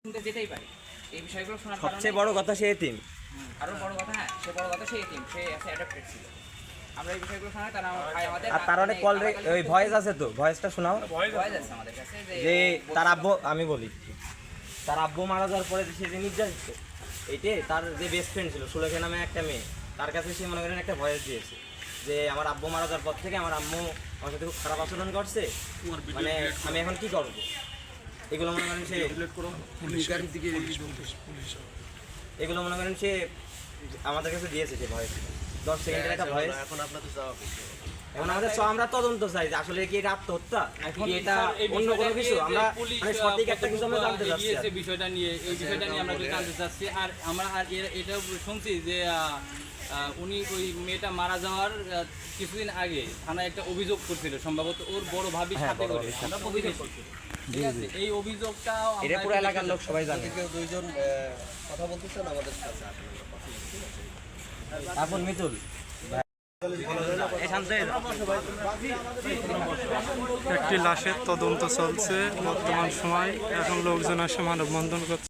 শুনতে যেতেই পারি। এই বিষয়গুলো শোনার কারণে সবচেয়ে বড় কথা সে এতিম। আরও বড় কথা, হ্যাঁ সে বড় কথা, সে এতিম, সে অ্যাডাপ্টেড ছিল। আমরা এই বিষয়গুলো শোনাই, তারা আমার ভাই আমাদের আর তার অনেক কল ওই ভয়েস আছে, তো ভয়েসটা শোনাও। ভয়েস আছে আমাদের কাছে যে তার আব্বু, আমি বলি, তার আব্বু মারা যাওয়ার পরে সে যে নির্যাতিত, এইটাই তার যে বেস্ট ফ্রেন্ড ছিল সুলেখা নামে একটা মেয়ে, তার কাছে সে মনে করেন একটা ভয়েস দিয়েছে যে আমার আব্বু মারা যাওয়ার পর থেকে আমার আম্মু আমার সাথে খুব খারাপ আচরণ করছে, মানে আমি এখন কি করবো, এগুলো মনে করেন সে এগুলো মনে করেন সে আমাদের কাছে দিয়েছে যে ভয়েস, 10 সেকেন্ডের একটা ভয়েস। এখন আমাদের আমরা তদন্ত চাই যে আসলে কি এটা আত্মহত্যা নাকি এটা অন্য কোনো কিছু, আমরা মানে সঠিক একটা কিছু আমরা জানতে চাচ্ছি বিষয়টা নিয়ে, এই বিষয়টা নিয়ে আমরা জানতে চাচ্ছি। আর আমরা আর এটাও শুনছি যে উনি ওই মেয়েটা মারা যাওয়ার কিছুদিন আগে থানায় একটা অভিযোগ করছিল, সম্ভবত ওর বড় ভাবির সাথে করে আমরা অভিযোগ করছি। ঠিক আছে, এই অভিযোগটাও এটা পুরো এলাকার লোক সবাই জানে। দুইজন কথা বলতেছেন আমাদের সাথে, আপন মিতুল একটি লাশের তদন্ত চলছে বর্তমান সময়। এখন লোকজন আসে মানববন্ধন করছে।